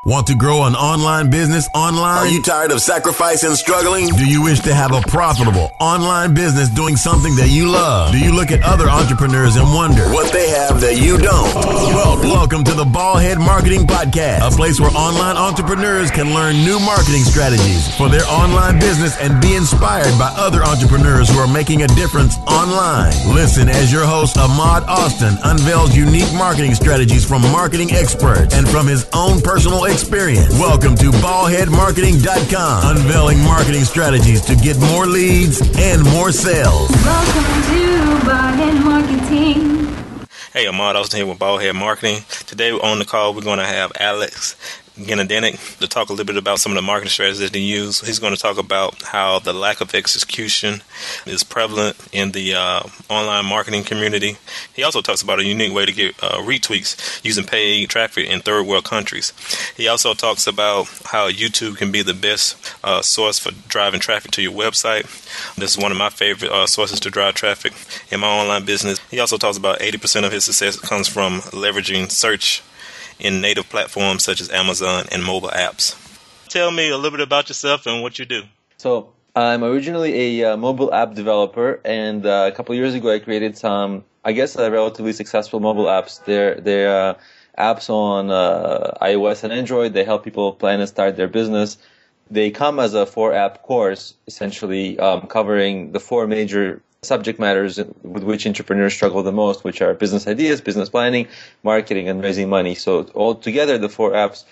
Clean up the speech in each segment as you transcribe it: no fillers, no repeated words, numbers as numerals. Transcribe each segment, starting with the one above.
Want to grow an online business online? Are you tired of sacrifice and struggling? Do you wish to have a profitable online business doing something that you love? Do you look at other entrepreneurs and wonder what they have that you don't? Welcome to the Ballhead Marketing Podcast, a place where online entrepreneurs can learn new marketing strategies for their online business and be inspired by other entrepreneurs who are making a difference online. Listen as your host, Ahmad Austin, unveils unique marketing strategies from marketing experts and from his own personal experience. Welcome to ballheadmarketing.com, unveiling marketing strategies to get more leads and more sales. Welcome to Ballhead Marketing. Hey, Ahmad Austin here with Ballhead Marketing. Today on the call, we're going to have Alex Genadinik to talk a little bit about some of the marketing strategies that they use. He's going to talk about how the lack of execution is prevalent in the online marketing community. He also talks about a unique way to get retweets using paid traffic in third world countries. He also talks about how YouTube can be the best source for driving traffic to your website. This is one of my favorite sources to drive traffic in my online business. He also talks about 80% of his success comes from leveraging search in native platforms such as Amazon and mobile apps. Tell me a little bit about yourself and what you do. So I'm originally a mobile app developer, and a couple of years ago I created some, I guess, relatively successful mobile apps. They're apps on iOS and Android. They help people plan and start their business. They come as a 4-app course, essentially covering the 4 major subject matters with which entrepreneurs struggle the most, which are business ideas, business planning, marketing, and raising money. So all together, the 4 apps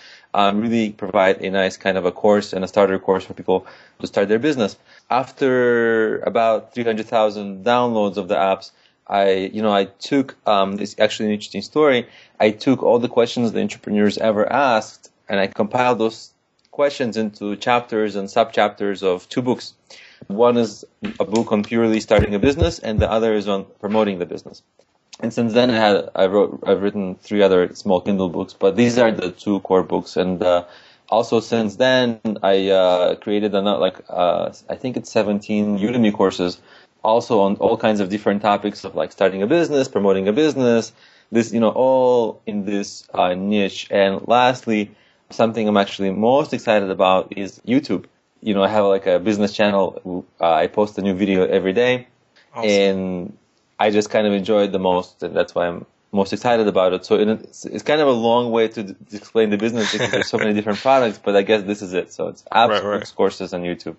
really provide a nice kind of a course and a starter course for people to start their business. After about 300,000 downloads of the apps, I took, it's actually an interesting story. I took all the questions the entrepreneurs ever asked, and I compiled those questions into chapters and sub-chapters of 2 books. One is a book on purely starting a business, and the other is on promoting the business. And since then, I've written 3 other small Kindle books, but these are the 2 core books. And also since then, I created I think it's 17 Udemy courses, also on all kinds of different topics of like starting a business, promoting a business. This, all in this niche. And lastly, something I'm actually most excited about is YouTube. I have like a business channel. I post a new video every day. Awesome. And I just kind of enjoy it the most, and that's why I'm most excited about it. So it's kind of a long way to explain the business because there's so many different products, but I guess this is it. So it's apps, books, courses, and YouTube.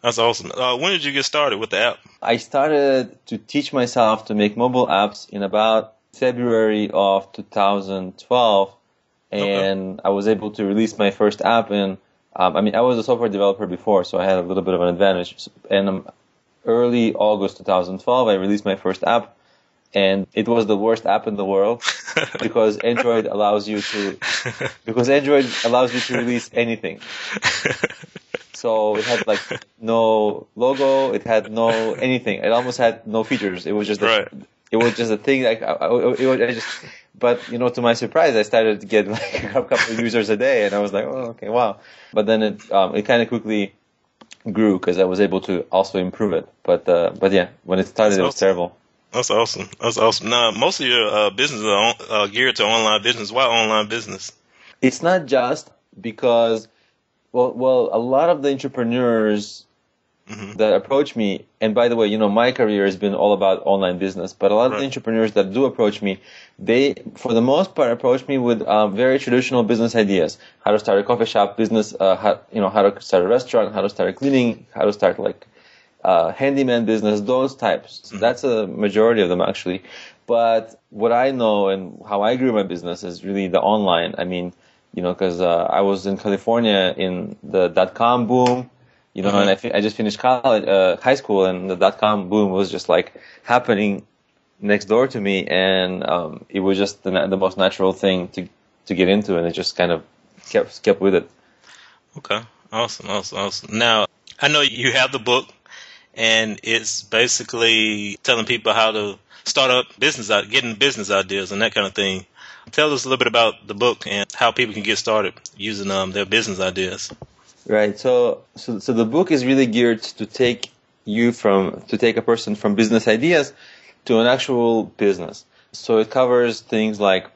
That's awesome. When did you get started with the app? I started to teach myself to make mobile apps in about February of 2012, and I was able to release my first app in I was a software developer before, so I had a little bit of an advantage. And early August 2012, I released my first app, and it was the worst app in the world because Android allows you to release anything. So it had like no logo, it had no anything. It almost had no features. It was just a thing. But to my surprise, I started to get like a couple of users a day, and I was like, oh, okay, wow. But then it kind of quickly grew because I was able to also improve it. But yeah, when it started, it was terrible. That's awesome. That's awesome. Now, most of your businesses are geared to online business. Why online business? It's not just because, well, a lot of the entrepreneurs that approach me, and by the way, my career has been all about online business, but a lot of the entrepreneurs that do approach me, they, for the most part, approach me with very traditional business ideas. How to start a coffee shop business, how to start a restaurant, how to start cleaning, how to start like handyman business, those types. That's a majority of them actually. But what I know and how I grew my business is really the online. Because I was in California in the .com boom. And I just finished high school, and the .com boom was just like happening next door to me, and it was just the most natural thing to get into, and it just kind of kept with it. Okay, awesome. Now, I know you have the book, and it's basically telling people how to start up getting business ideas and that kind of thing. Tell us a little bit about the book and how people can get started using their business ideas. Right. So the book is really geared to take a person from business ideas to an actual business. So it covers things like,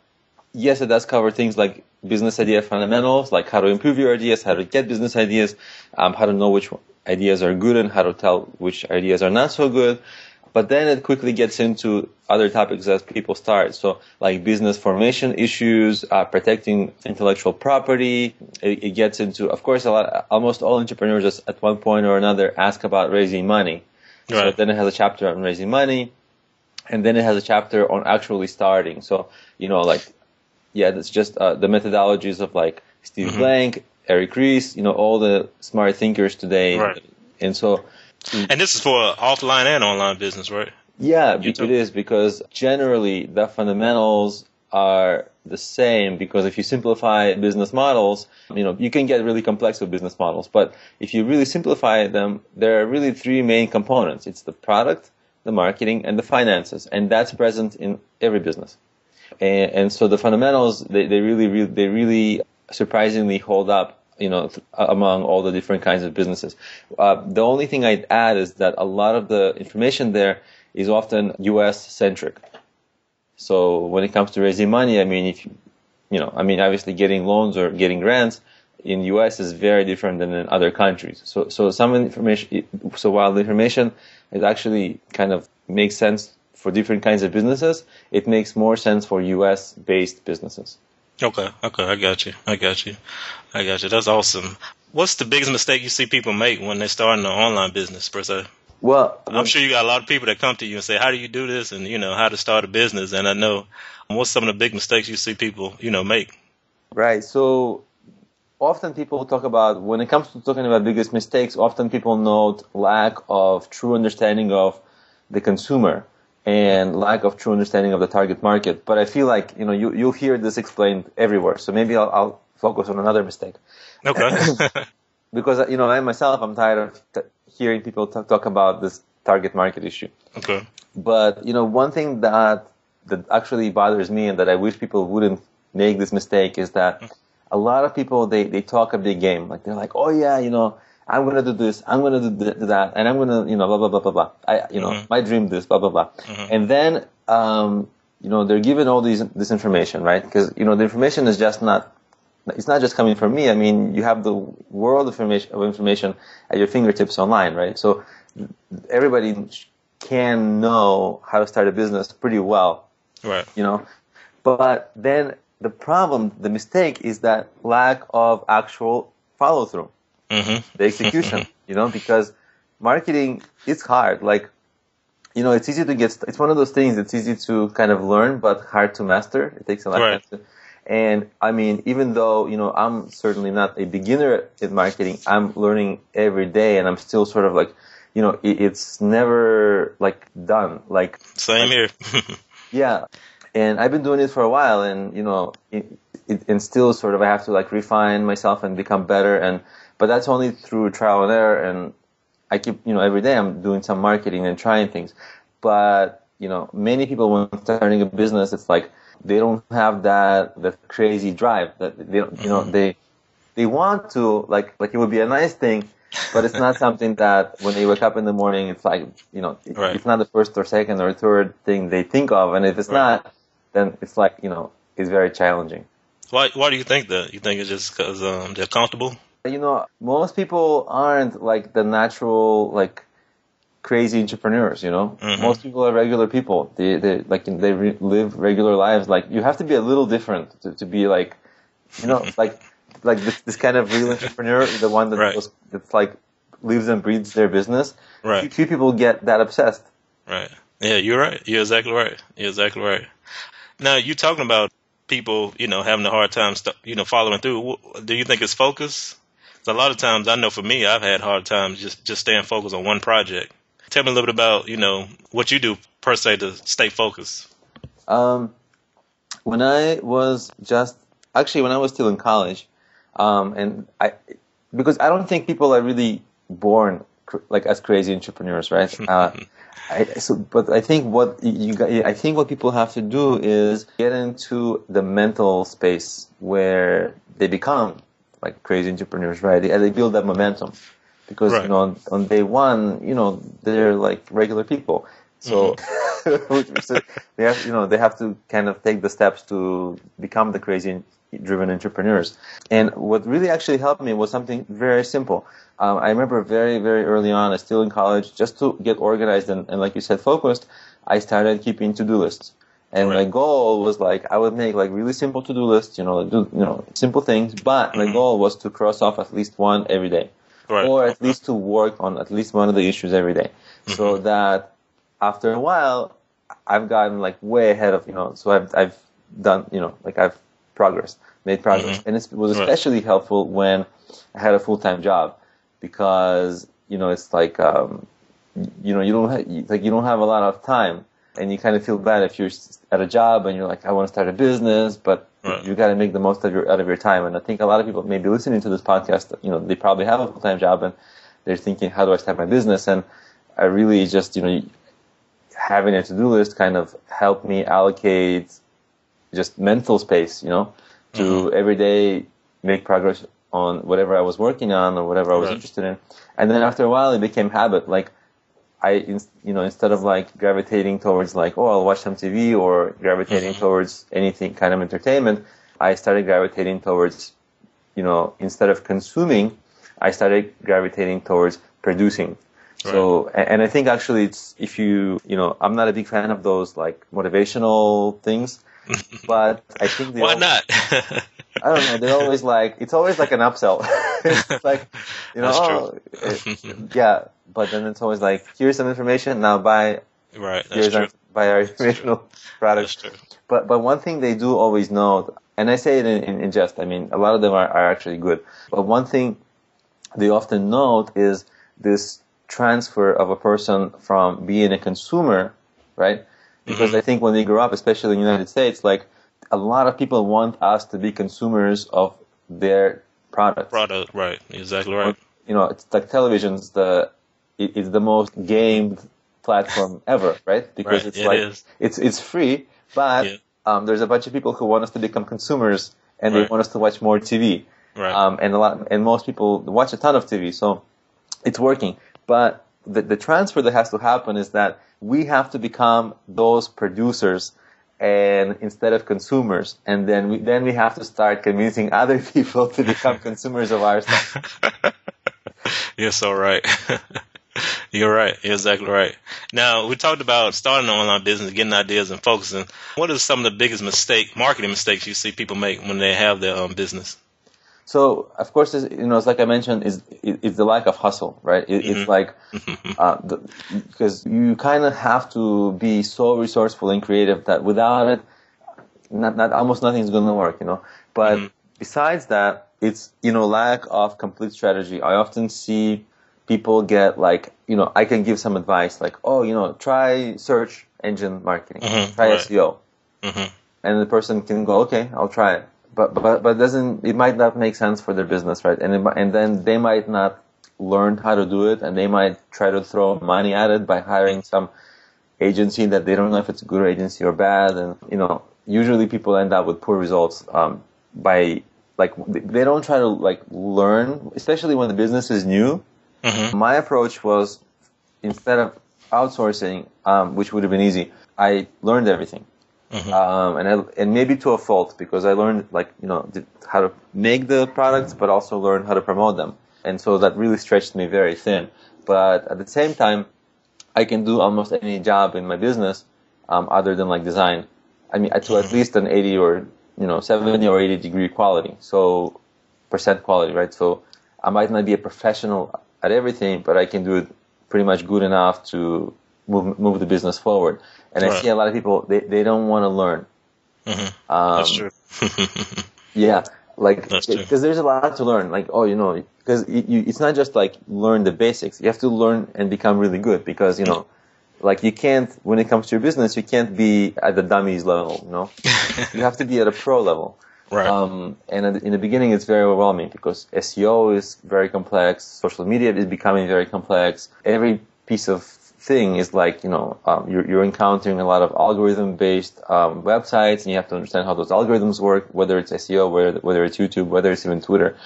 yes, it does cover things like business idea fundamentals, like how to improve your ideas, how to get business ideas, how to know which ideas are good and how to tell which ideas are not so good. But then it quickly gets into other topics as people start. So like business formation issues, protecting intellectual property. It gets into, of course, almost all entrepreneurs at one point or another ask about raising money. Right. So then it has a chapter on raising money, and then it has a chapter on actually starting. So, that's just the methodologies of like Steve Blank, Eric Ries, all the smart thinkers today. Right. And so, and this is for offline and online business, right? Yeah, it is, because generally the fundamentals are the same, because if you simplify business models, you can get really complex with business models, but if you really simplify them, there are really three main components. It's the product, the marketing, and the finances, and that's present in every business. And so the fundamentals, they really surprisingly hold up, among all the different kinds of businesses. The only thing I'd add is that a lot of the information there is often U.S. centric. So when it comes to raising money, obviously getting loans or getting grants in the U.S. is very different than in other countries. So some information, so while the information is actually kind of makes sense for different kinds of businesses, it makes more sense for U.S. based businesses. Okay, I got you. That's awesome. What's the biggest mistake you see people make when they're starting an online business, per se? Well, I'm sure you got a lot of people that come to you and say, how do you do this? And, how to start a business. And I know, what's some of the big mistakes you see people, make? Right. So often people talk about, when it comes to talking about biggest mistakes, often people note lack of true understanding of the consumer and lack of true understanding of the target market. But I feel like, you'll hear this explained everywhere. So maybe I'll focus on another mistake. Okay. Because, I myself, I'm tired of hearing people talk about this target market issue. Okay. But, one thing that actually bothers me and that I wish people wouldn't make this mistake is that a lot of people, they talk a big game. Like, they're like, oh yeah, I'm going to do this, I'm going to do that, and I'm going to, blah, blah, blah, blah, blah. My dream this, blah, blah, blah. And then, they're given all this information, right? Because, the information is just it's not just coming from me. I mean, you have the world of information at your fingertips online, right? So everybody can know how to start a business pretty well, right? But then the mistake is that lack of actual follow through. The execution, because marketing is hard. Like, it's easy to it's one of those things that's easy to kind of learn, but hard to master. It takes a lot of time. And even though, I'm certainly not a beginner at marketing, I'm learning every day, and I'm still sort of like, it's never like done. Like, same here. Yeah. And I've been doing it for a while, and, and still sort of I have to like refine myself and become better, but that's only through trial and error, and I keep, every day I'm doing some marketing and trying things. But, many people when starting a business, it's like they don't have that crazy drive that they don't, they want to, like it would be a nice thing, but it's not something that when they wake up in the morning, it's like, it's not the first or second or third thing they think of. And if it's not, then it's like, it's very challenging. Why do you think that? You think it's just because they're comfortable? Most people aren't like the natural, like, crazy entrepreneurs, Most people are regular people. They live regular lives. Like, you have to be a little different to be like, like this kind of real entrepreneur, the one that that's like lives and breathes their business. Right. Few people get that obsessed. Right. Yeah, you're right. You're exactly right. Now, you're talking about people, having a hard time, following through. Do you think it's focus? A lot of times, I know for me, I've had hard times just staying focused on one project. Tell me a little bit about, what you do per se to stay focused. When I was still in college, because I don't think people are really born like as crazy entrepreneurs, right? But I think what people have to do is get into the mental space where they become like crazy entrepreneurs, right? They build that momentum, because on day one, they're like regular people. So, so they have to kind of take the steps to become the crazy driven entrepreneurs. And what really actually helped me was something very simple. I remember very, very early on, I was still in college, just to get organized and like you said, focused, I started keeping to-do lists. And my goal was I would make really simple to-do lists, simple things, but my goal was to cross off at least one every day. Right. Or at least to work on at least one of the issues every day. So that after a while, I've gotten way ahead of, so I've done, I've made progress. And it was especially helpful when I had a full-time job because, it's you don't have a lot of time and you kind of feel bad if you're at a job and you're I want to start a business, but you got to make the most out of your time. And I think a lot of people may be listening to this podcast, they probably have a full-time job and they're thinking, how do I start my business? And I really just, having a to-do list kind of helped me allocate just mental space, to every day make progress on whatever I was working on or whatever I was interested in. And then after a while, it became habit. Instead of gravitating towards I'll watch some TV or gravitating towards anything kind of entertainment, I started gravitating towards, instead of consuming, I started gravitating towards producing. Right. So, and I think actually it's, I'm not a big fan of those motivational things, but I think why not? I don't know. They're always it's always an upsell. It's true. Yeah. But then it's always here's some information, now buy. Right, that's true. Buy our informational products. That's true. But one thing they do always know, and I say it in jest, I mean, a lot of them are actually good. But one thing they often note is this transfer of a person from being a consumer, right? Because I think when they grow up, especially in the United States, a lot of people want us to be consumers of their products. Right, exactly right. It's television's it's the most gamed platform ever, right? Because it's free, but there's a bunch of people who want us to become consumers and they want us to watch more TV. Right. And most people watch a ton of TV, so it's working. But the transfer that has to happen is that we have to become those producers and instead of consumers, and then we have to start convincing other people to become consumers of our stuff. You're so right. You're right. You're exactly right. Now, we talked about starting an online business, getting ideas and focusing. What are some of the biggest marketing mistakes you see people make when they have their own business? So, of course, it's like I mentioned, is the lack of hustle, right? It's because you kind of have to be so resourceful and creative that without it, not almost nothing's going to work, But besides that, it's, lack of complete strategy. I often see people get I can give some advice try search engine marketing, try SEO. And the person can go, okay, I'll try it. But it might not make sense for their business, right? And then they might not learn how to do it, and they might try to throw money at it by hiring some agency that they don't know if it's a good agency or bad. And, usually people end up with poor results, by, they don't try to, learn, especially when the business is new. My approach was, instead of outsourcing, which would have been easy, I learned everything. And maybe to a fault, because I learned how to make the products, but also learned how to promote them. And so that really stretched me very thin. But at the same time, I can do almost any job in my business, other than design. I mean, to at least an 80 or 70 or 80 degree quality. So percent quality, right? So I might not be a professional at everything, but I can do it pretty much good enough to move the business forward. And I see a lot of people, they don't want to learn. That's true. Yeah, because there's a lot to learn. Because it's not just learn the basics. You have to learn and become really good. Because you can't, when it comes to your business, you can't be at the dummies level. You have to be at a pro level. Right. And in the beginning, it's very overwhelming because SEO is very complex. Social media is becoming very complex. Every piece of thing is you're encountering a lot of algorithm-based websites, and you have to understand how those algorithms work, whether it's SEO, whether it's YouTube, whether it's even Twitter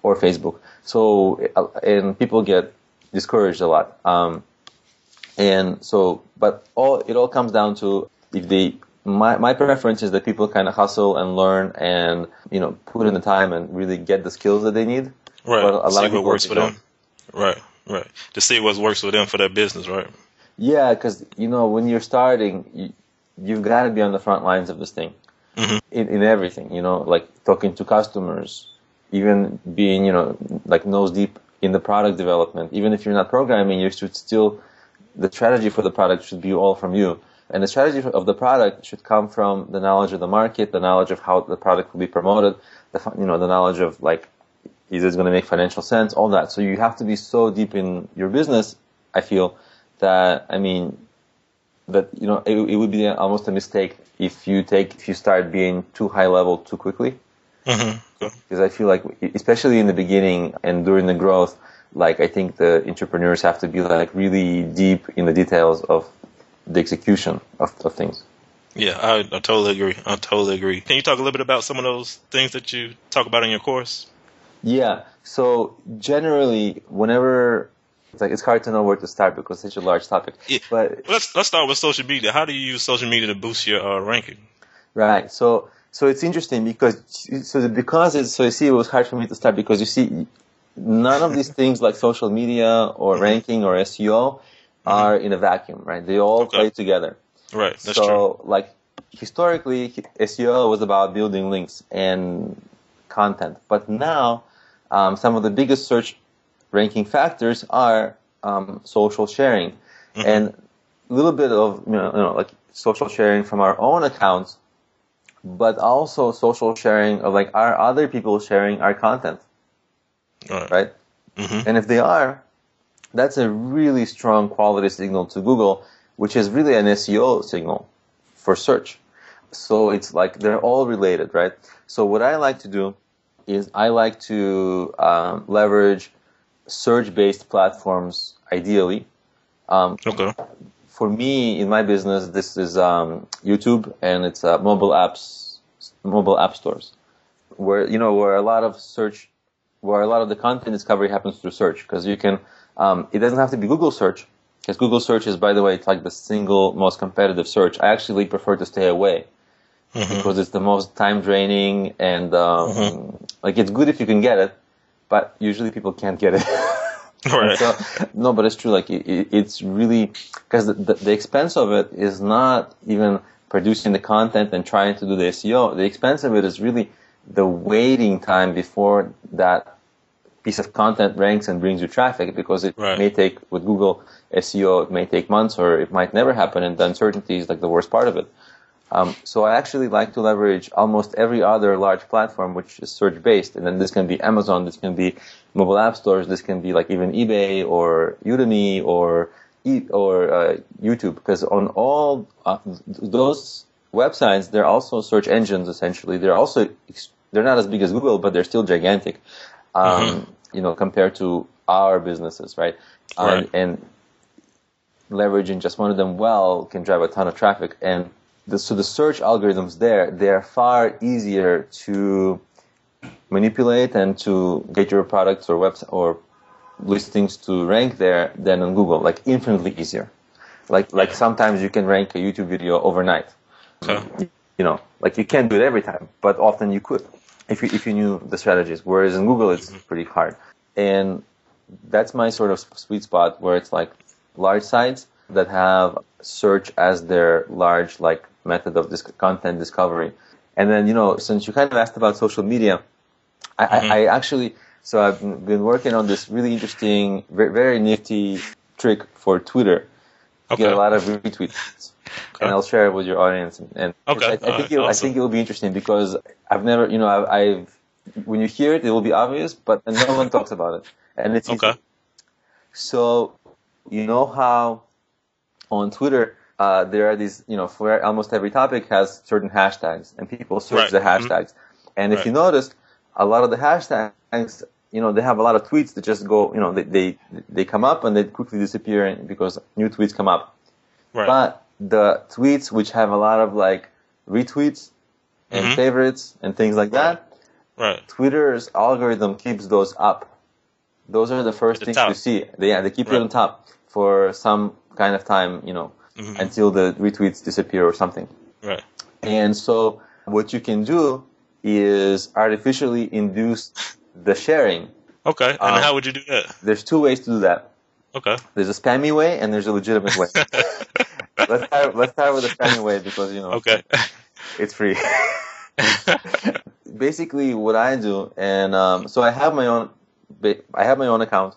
or Facebook. So, and people get discouraged a lot. And so, but it all comes down to if they. My preference is that people kind of hustle and learn and put in the time and really get the skills that they need. Right. But a lot see of what works for don't. them. Right. To see what works for them for their business, right? Yeah, because when you're starting, you've got to be on the front lines of this thing in everything. Like talking to customers, even being like nose deep in the product development. Even if you're not programming, you should still the strategy for the product should be all from you. And the strategy of the product should come from the knowledge of the market, the knowledge of how the product will be promoted, the knowledge of like, is it going to make financial sense, all that. So you have to be so deep in your business, I feel, that, it would be almost a mistake if you start being too high level too quickly. Because I feel like, especially in the beginning and during the growth, like I think the entrepreneurs have to be like really deep in the details of the execution of things. Yeah, I totally agree. Can you talk a little bit about some of those things that you talk about in your course? Yeah. So generally, whenever it's hard to know where to start because it's such a large topic. Yeah. But let's start with social media. How do you use social media to boost your ranking? Right. So it's interesting because you see, it was hard for me to start because you see, none of these things like social media or ranking or SEO are in a vacuum, right? They all play together. Right, that's true. So, like, historically, SEO was about building links and content. But now, some of the biggest search ranking factors are social sharing. And a little bit of, like social sharing from our own accounts, but also social sharing of like our other people sharing our content. Right? And if they are, that's a really strong quality signal to Google, which is really an SEO signal for search. So it's like they're all related, right? So what I like to do is I like to leverage search-based platforms ideally. For me, in my business, this is YouTube, and it's mobile app stores, where a lot of the content discovery happens through search, because you can. It doesn't have to be Google search, because Google search is, by the way, it's like the single most competitive search. I actually prefer to stay away because it's the most time draining, and like it's good if you can get it, but usually people can't get it. Right. So, no, but it's true. Like it's really, because the expense of it is not even producing the content and trying to do the SEO. The expense of it is really the waiting time before that piece of content ranks and brings you traffic, because it may take, with Google SEO, it may take months, or it might never happen, and the uncertainty is like the worst part of it. So I actually like to leverage almost every other large platform which is search-based, and then this can be Amazon, this can be mobile app stores, this can be like even eBay or Udemy or YouTube, because on all those websites, they're also search engines essentially. They're not as big as Google, but they're still gigantic, compared to our businesses, right? And leveraging just one of them well can drive a ton of traffic. And so the search algorithms they're far easier to manipulate and to get your products or website or listings to rank there than on Google, like infinitely easier. Like sometimes you can rank a YouTube video overnight. Like you can't do it every time, but often you could if you knew the strategies. Whereas in Google, it's pretty hard. And that's my sort of sweet spot, where it's like large sites that have search as their large like method of this content discovery. And then, since you kind of asked about social media, I actually, so I've been working on this really interesting, very, very nifty trick for Twitter to get a lot of retweets. And I'll share it with your audience. And I think it will be interesting, because I've never, when you hear it, it will be obvious, but no one talks about it. And it's easy. So, you know how on Twitter, there are these, for almost every topic has certain hashtags, and people search the hashtags. And if you noticed, a lot of the hashtags, they have a lot of tweets that just go, they come up and they quickly disappear because new tweets come up. But the tweets which have a lot of like retweets and favorites and things like that, Twitter's algorithm keeps those up. Those are the first things you see. They keep it on top for some kind of time, until the retweets disappear or something. Right. And so what you can do is artificially induce the sharing. Okay. And how would you do that? There's two ways to do that. Okay. There's a spammy way and there's a legitimate way. Let's start with the spammy way because, Okay. it's free. Basically what I do, and so I have my own account.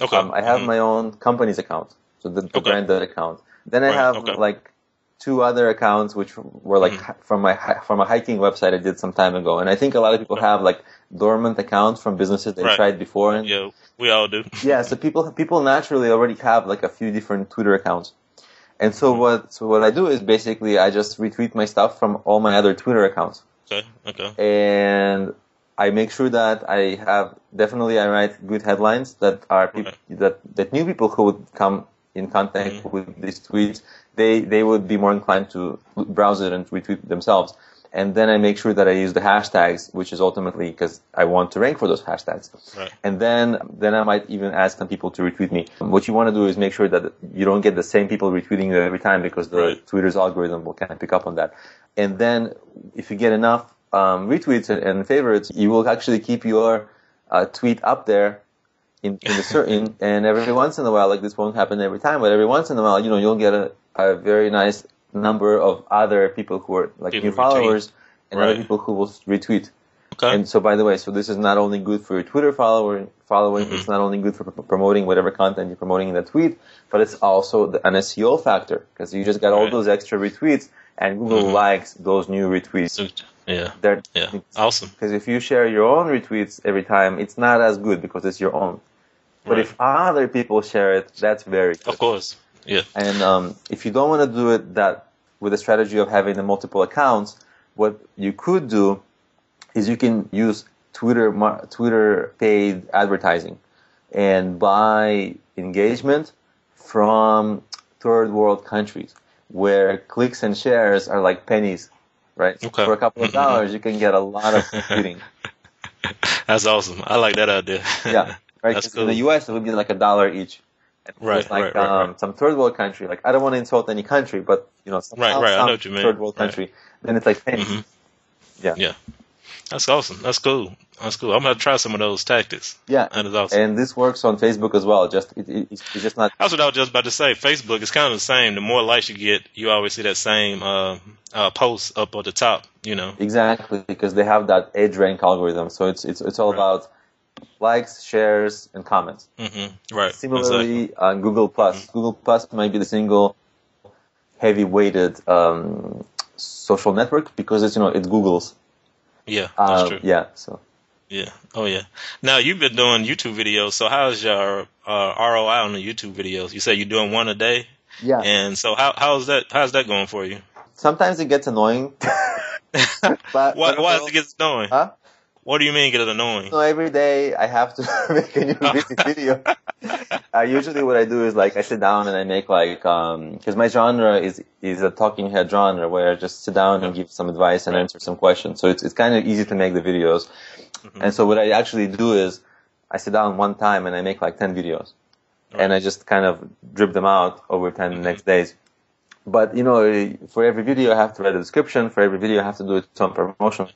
Okay. I have my own company's account, so the branded account. Then I have like two other accounts which were like from a hiking website I did some time ago, and I think a lot of people have like dormant accounts from businesses they tried before. And yeah, we all do. Yeah, so people naturally already have like a few different Twitter accounts, and so what I do is basically I just retweet my stuff from all my other Twitter accounts. Okay. And I make sure that I write good headlines that are that new people who would come in contact with these tweets, they would be more inclined to browse it and retweet themselves. And then I make sure that I use the hashtags, which is ultimately because I want to rank for those hashtags. Right. And then I might even ask some people to retweet me. What you want to do is make sure that you don't get the same people retweeting you every time because the Twitter's algorithm will kind of pick up on that. And then if you get enough retweets and favorites, you will actually keep your tweet up there in the certain, and every once in a while, like this won't happen every time, but every once in a while, you'll get a very nice number of other people who are like new followers and other people who will retweet. Okay. And so, by the way, so this is not only good for your Twitter following, it's not only good for promoting whatever content you're promoting in that tweet, but it's also an SEO factor because you just got all those extra retweets and Google likes those new retweets. Yeah. Awesome. Because if you share your own retweets every time, it's not as good because it's your own. But if other people share it, that's very good. Of course. Yeah. And if you don't want to do it that with the strategy of having the multiple accounts, what you could do is you can use Twitter paid advertising and buy engagement from third world countries where clicks and shares are like pennies, right? Okay. For a couple of dollars, you can get a lot of tweeting. That's awesome. I like that idea. Yeah. Right. That's cool. In the U.S., it would be like $1 each. Right. Some third world country. Like I don't want to insult any country, but some I know what you mean. Third world country. Then it's like pennies. Mm-hmm. Yeah. That's awesome. That's cool. I'm gonna try some of those tactics. Yeah. That is awesome. And this works on Facebook as well. It's just not. That's what I was just about to say. Facebook is kind of the same. The more likes you get, you always see that same post up at the top. Exactly, because they have that EdgeRank algorithm. So it's all about likes, shares, and comments. Mm-hmm. Right. Similarly, on Google Plus. Google Plus might be the single heavy-weighted social network because it's Google's. Yeah, that's true. Yeah. So. Yeah. Oh, yeah. Now you've been doing YouTube videos. So how's your ROI on the YouTube videos? You say you're doing one a day. Yeah. And so how's that going for you? Sometimes it gets annoying. Why does it get annoying? Huh? What do you mean get annoying? So every day I have to make a new video. Usually what I do is like I sit down and I make because my genre is a talking head genre where I just sit down and give some advice and answer some questions. So it's kind of easy to make the videos. Mm-hmm. And so what I actually do is I sit down one time and I make like 10 videos. Right. And I just kind of drip them out over 10 next days. But, for every video I have to write a description. For every video I have to do some promotion.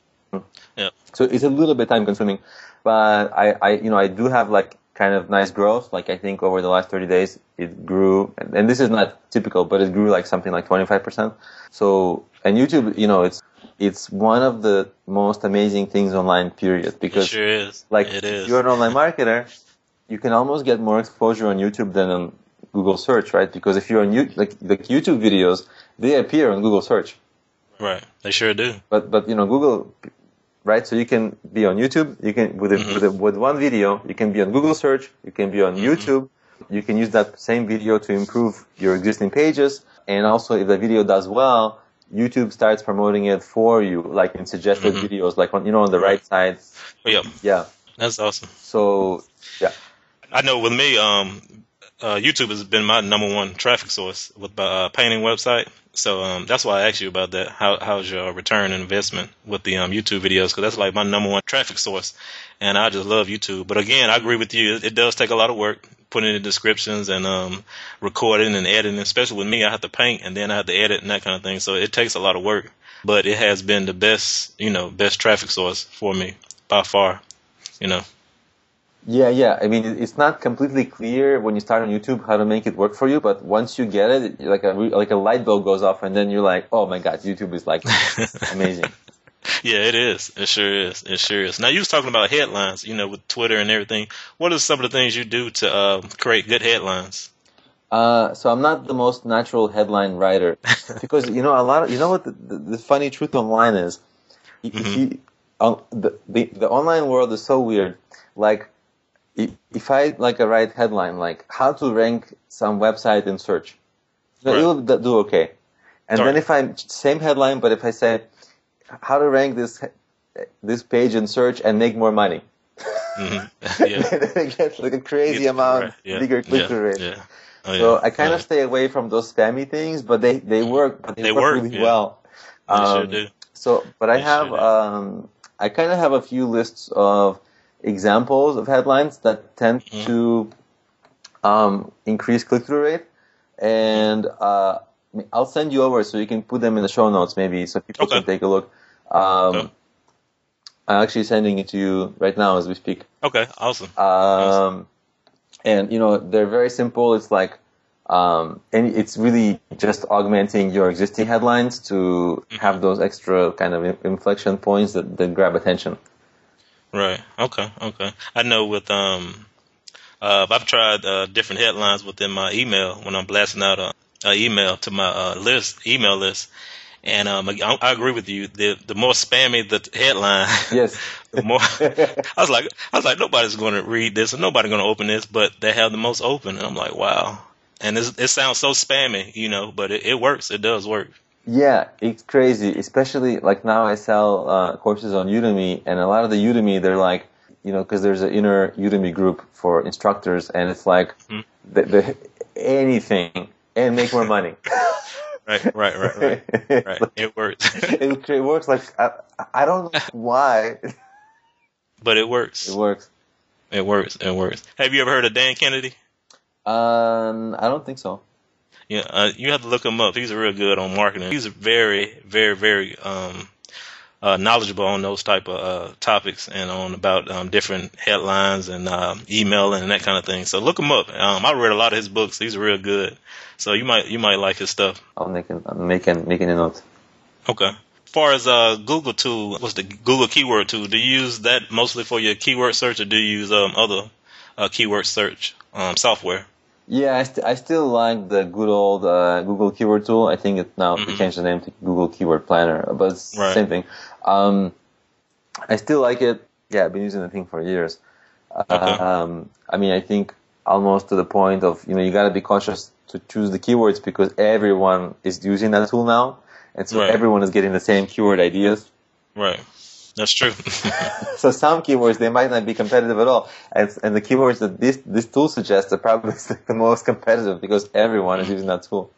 Yeah. So it's a little bit time consuming, but I do have like kind of nice growth. Like I think over the last 30 days it grew, and this is not typical, but it grew like something like 25%. So, and YouTube, it's one of the most amazing things online, period. Because it sure is. If you're an online marketer, you can almost get more exposure on YouTube than on Google search, right? Because if you're on YouTube videos, they appear on Google search. Right. They sure do. But Google, right? So you can be on YouTube. You can with one video, you can be on Google search. You can be on YouTube. You can use that same video to improve your existing pages. And also, if the video does well, YouTube starts promoting it for you, like in suggested videos, like on the right side. Oh, yeah. Yeah. That's awesome. So yeah. I know with me, YouTube has been my number one traffic source with my painting website. So that's why I asked you about that. How's your return on investment with the YouTube videos? Because that's like my number one traffic source, and I just love YouTube. But again, I agree with you. It does take a lot of work putting in the descriptions and recording and editing. Especially with me, I have to paint and then I have to edit and that kind of thing. So it takes a lot of work. But it has been the best, best traffic source for me by far, Yeah. I mean, it's not completely clear when you start on YouTube how to make it work for you, but once you get it, like a light bulb goes off, and then you're like, oh my god, YouTube is like amazing. Yeah, it is. It sure is. It sure is. Now, you was talking about headlines, with Twitter and everything. What are some of the things you do to create good headlines? So I'm not the most natural headline writer because what the funny truth online is, the online world is so weird. Like if I write headline like how to rank some website in search, it'll do okay. And then if I same headline, but if I say how to rank this page in search and make more money, Yeah. then it gets like a crazy amount bigger click-through rate. Yeah. So I kind of stay away from those spammy things, but they work. But they work really well. They sure do. So, but I have I kind of have a few lists of examples of headlines that tend to increase click-through rate, and I'll send you over so you can put them in the show notes maybe so people can take a look. I'm actually sending it to you right now as we speak. Okay, awesome. And they're very simple. It's like, and it's really just augmenting your existing headlines to have those extra kind of inflection points that grab attention. Right. Okay. I know with I've tried different headlines within my email when I'm blasting out an email to my email list. And I agree with you. The more spammy the headline, yes, the more I was like, nobody's going to read this and nobody's going to open this, but they have the most open, and I'm like, wow. And it sounds so spammy, but it works. It does work. Yeah, it's crazy. Especially like now I sell courses on Udemy, and a lot of the Udemy they're like, because there's an inner Udemy group for instructors, and it's like the anything and make more money. Right. It works. It works like I don't know why, but it works. It works. Have you ever heard of Dan Kennedy? I don't think so. Yeah, you have to look him up. He's real good on marketing. He's very, very, very knowledgeable on those type of topics and on about different headlines and email and that kind of thing. So look him up. I read a lot of his books. He's real good. So you might like his stuff. I'm making a note. Okay. As far as Google tool, what's the Google keyword tool? Do you use that mostly for your keyword search, or do you use other keyword search software? Yeah, I still like the good old Google keyword tool. I think they changed the name to Google Keyword Planner, but it's the same thing. I still like it. Yeah, I've been using the thing for years. I mean, I think almost to the point of, you got to be cautious to choose the keywords because everyone is using that tool now. And so everyone is getting the same keyword ideas. Right. That's true. So some keywords, they might not be competitive at all. And the keywords that this tool suggests are probably the most competitive because everyone is using that tool.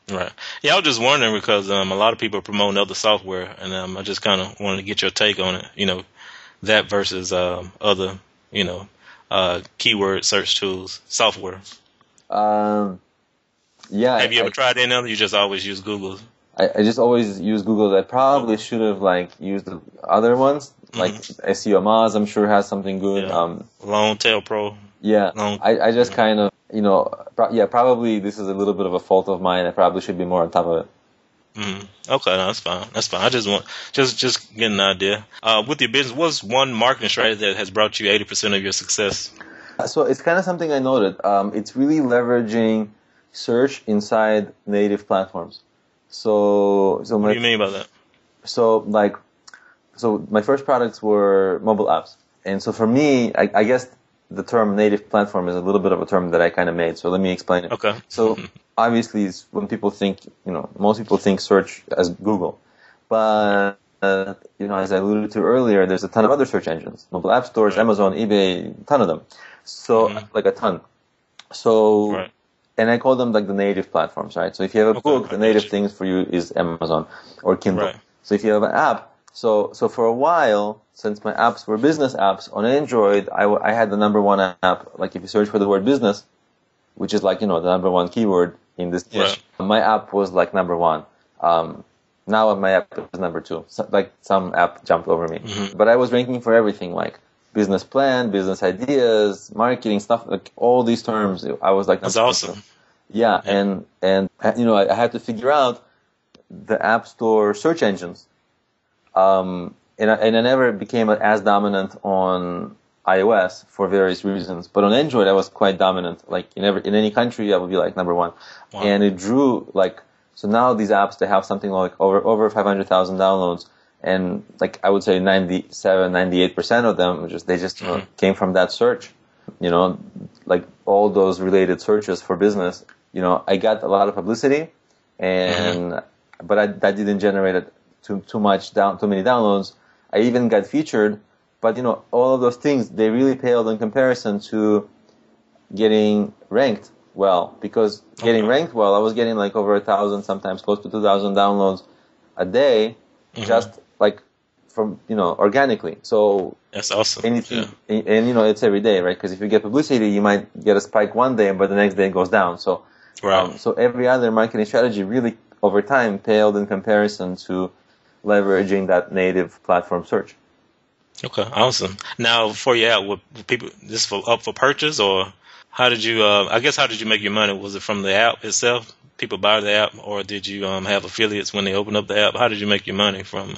Right. Yeah, I was just wondering because a lot of people are promoting other software, and I just kind of wanted to get your take on it, that versus other, keyword search tools, software. Yeah. Have you ever tried any other? You just always use Google? I just always use Google. I probably should have used the other ones, like SEO Moz. I'm sure has something good. Yeah. Longtail Pro. Yeah, I just kind of probably this is a little bit of a fault of mine. I probably should be more on top of it. Okay, no, that's fine. I just want just get an idea. With your business, what's one marketing strategy that has brought you 80% of your success? So it's kind of something I noted. It's really leveraging search inside native platforms. So what do you mean by that? So my first products were mobile apps, and so for me, I guess the term native platform is a little bit of a term that I kind of made. So let me explain it. Okay. So obviously, when people think, most people think search as Google, but as I alluded to earlier, there's a ton of other search engines, mobile app stores, Amazon, eBay, a ton of them. So like a ton. So. Right. And I call them the native platforms, right? So if you have a book, the native things for you is Amazon or Kindle. Right. So if you have an app, So for a while, since my apps were business apps on Android, I had the number one app. Like if you search for the word business, which is like, the number one keyword in this niche, my app was like number one. Now my app is number two. So, like some app jumped over me. But I was ranking for everything, like business plan, business ideas, marketing stuff, like all these terms. I was like, that's awesome. Yeah. And I had to figure out the App Store search engines. And I never became as dominant on iOS for various reasons, but on Android I was quite dominant. Like in any country I would be like number one. Wow. And it drew like, so now these apps, they have something like over 500,000 downloads, and like I would say 98% of them came from that search. Like all those related searches for business. I got a lot of publicity, but that didn't generate too many downloads. I even got featured, but all of those things, they really paled in comparison to getting ranked well, because getting ranked well, I was getting like over 1,000, sometimes close to 2,000 downloads a day, just like from organically. So that's awesome. Anything, and it's every day, right? Because if you get publicity, you might get a spike one day, but the next day it goes down. So so every other marketing strategy really over time paled in comparison to leveraging that native platform search. Okay, awesome. Now, for your app, were people this up for purchase, or how did you? I guess how did you make your money? Was it from the app itself? People buy the app, or did you have affiliates when they open up the app? How did you make your money from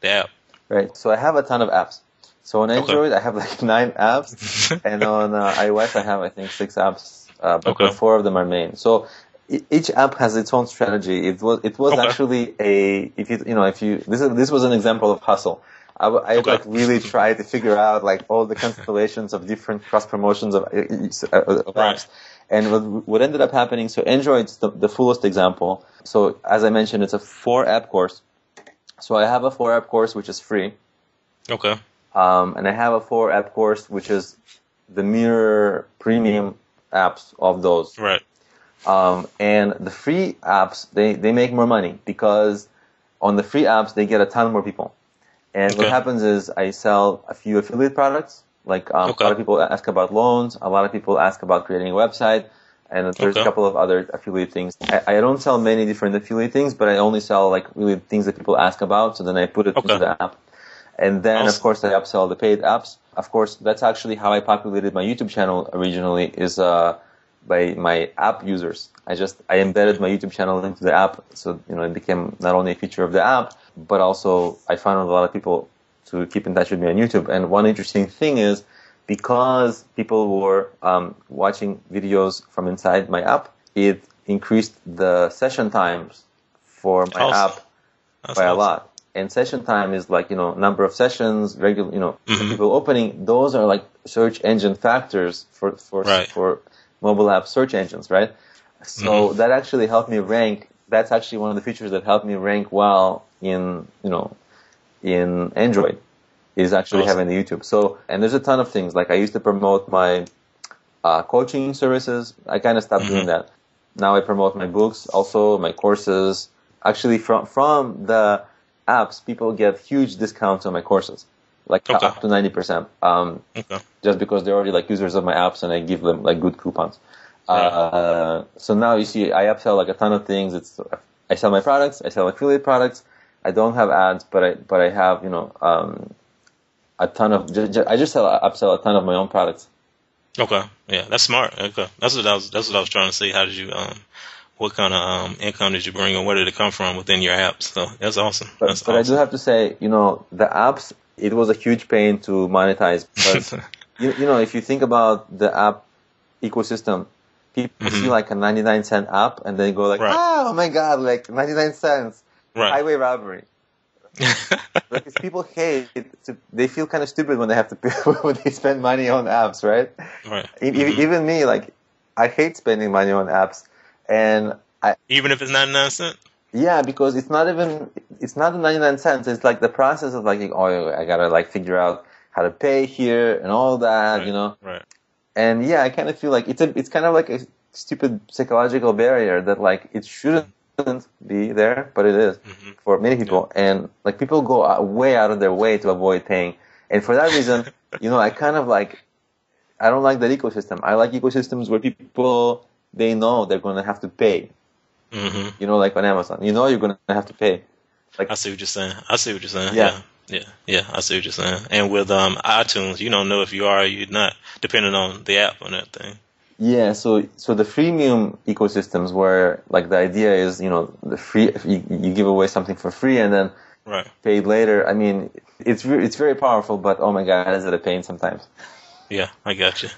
the app? Right. So I have a ton of apps. So on Android, I have like 9 apps, and on iOS, I have I think 6 apps, but 4 of them are main. So each app has its own strategy. It was actually this was an example of hustle. I like really tried to figure out like all the constellations of different cross promotions of apps. And what ended up happening, so Android's the fullest example. So as I mentioned, it's a 4-app course. So I have a 4-app course which is free. Okay. And I have a 4-app course which is the mirror premium apps of those. Right. And the free apps, they make more money because on the free apps they get a ton more people. And what happens is I sell a few affiliate products. Like a lot of people ask about loans, a lot of people ask about creating a website, and there's a couple of other affiliate things. I don't sell many different affiliate things, but I only sell like really things that people ask about. So then I put it into the app. And then, of course, I upsell the paid apps. Of course, that's actually how I populated my YouTube channel originally, is by my app users. I embedded my YouTube channel into the app, so it became not only a feature of the app, but also I found a lot of people to keep in touch with me on YouTube. And one interesting thing is, because people were watching videos from inside my app, it increased the session times for my app by a lot. And session time is like, number of sessions, regular, people opening. Those are like search engine factors for mobile app search engines, right? So that actually helped me rank. That's actually one of the features that helped me rank well in Android, is actually having the YouTube. So, and there's a ton of things. Like I used to promote my coaching services. I kind of stopped doing that. Now I promote my books, also my courses. Actually, from the apps, people get huge discounts on my courses, like up to 90%. Just because they're already like users of my apps, and I give them like good coupons. So now you see, I upsell like a ton of things. I sell my products, I sell affiliate products. I don't have ads, but I have a ton of. I just upsell a ton of my own products. Okay, yeah, that's smart. Okay, that's what I was trying to see. How did you what kind of income did you bring, and where did it come from within your apps? So that's awesome. But I do have to say, the apps, it was a huge pain to monetize because if you think about the app ecosystem, people see like a 99-cent app and they go like, oh my god, like 99 cents. Highway robbery. Because people they feel kind of stupid when they have to pay, when they spend money on apps, right? Even me, like, I hate spending money on apps, and even if it's 99 cents. Yeah, because it's not the 99 cents. It's like the process of like, oh, I gotta like figure out how to pay here and all that, Right. And yeah, I kind of feel like it's kind of like a stupid psychological barrier that like it shouldn't shouldn't be there, but it is for many people. And like people go way out of their way to avoid paying. And for that reason, I kind of like, I don't like that ecosystem. I like ecosystems where people, they know they're going to have to pay. Like on Amazon, you're going to have to pay. Like, I see what you're saying. I see what you're saying. Yeah. Yeah. I see what you're saying. And with iTunes, you don't know if you are or you're not, depending on the app and everything. Yeah, so the freemium ecosystems where like the idea is, the free, you give away something for free and then paid later. I mean, it's very powerful, but oh my God, is it a pain sometimes? Yeah, I got you.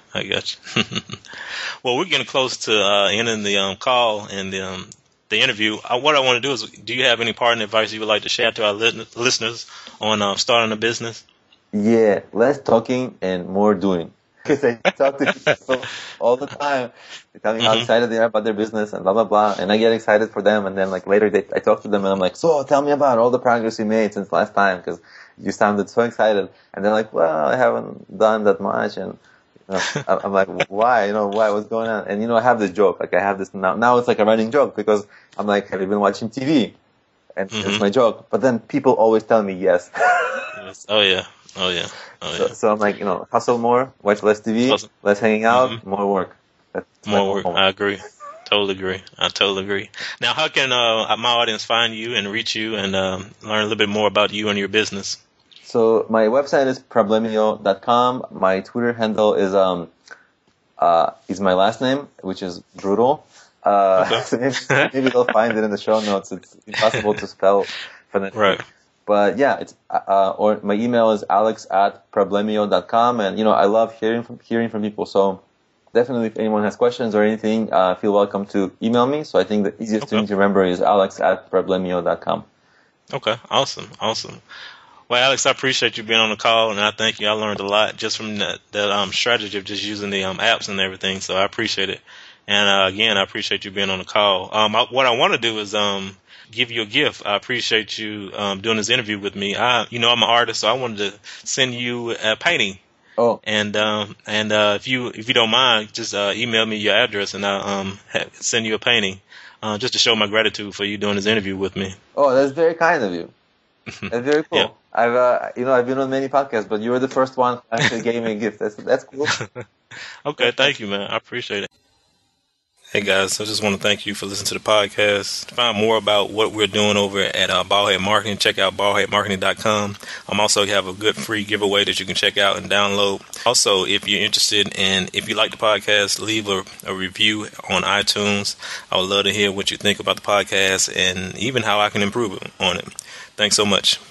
Well, we're getting close to ending the call and the interview. What I want to do is, do you have any parting advice you would like to share to our listeners on starting a business? Yeah, less talking and more doing. Because I talk to people all the time. They tell me how excited they are about their business and blah, blah, blah. And I get excited for them. And then like later I talk to them and I'm like, so tell me about all the progress you made since last time because you sounded so excited. And they're like, well, I haven't done that much. And I'm like, why? Why? What's going on? And I have this joke. Like I have this now it's like a running joke because I'm like, have you been watching TV? And it's my joke. But then people always tell me yes. Yes. Oh yeah. So I'm like, hustle more, watch less TV, less hanging out, more work. That's more work. I agree. Totally agree. Now, how can my audience find you and reach you and learn a little bit more about you and your business? So my website is problemio.com. My Twitter handle is my last name, which is brutal. So maybe they'll find it in the show notes. It's impossible to spell phonetically. Right. But yeah, it's or my email is alex@problemio.com, and I love hearing from people. So definitely, if anyone has questions or anything, feel welcome to email me. So I think the easiest thing to remember is alex@problemio.com. Okay, awesome. Well, Alex, I appreciate you being on the call, and I thank you. I learned a lot just from that strategy of just using the apps and everything. So I appreciate it. And again, I appreciate you being on the call. What I want to do is give you a gift. I appreciate you doing this interview with me. I'm an artist, so I wanted to send you a painting. Oh. And if you don't mind, just email me your address, and I'll send you a painting just to show my gratitude for you doing this interview with me. Oh, that's very kind of you. That's very cool. Yeah. I've been on many podcasts, but you were the first one who actually gave me a gift. That's cool. Okay, thank you, man. I appreciate it. Hey guys, I just want to thank you for listening to the podcast. To find more about what we're doing over at Ballhead Marketing, check out ballheadmarketing.com. I'm also have a good free giveaway that you can check out and download. Also, if you're interested and if you like the podcast, leave a review on iTunes. I would love to hear what you think about the podcast and even how I can improve on it. Thanks so much.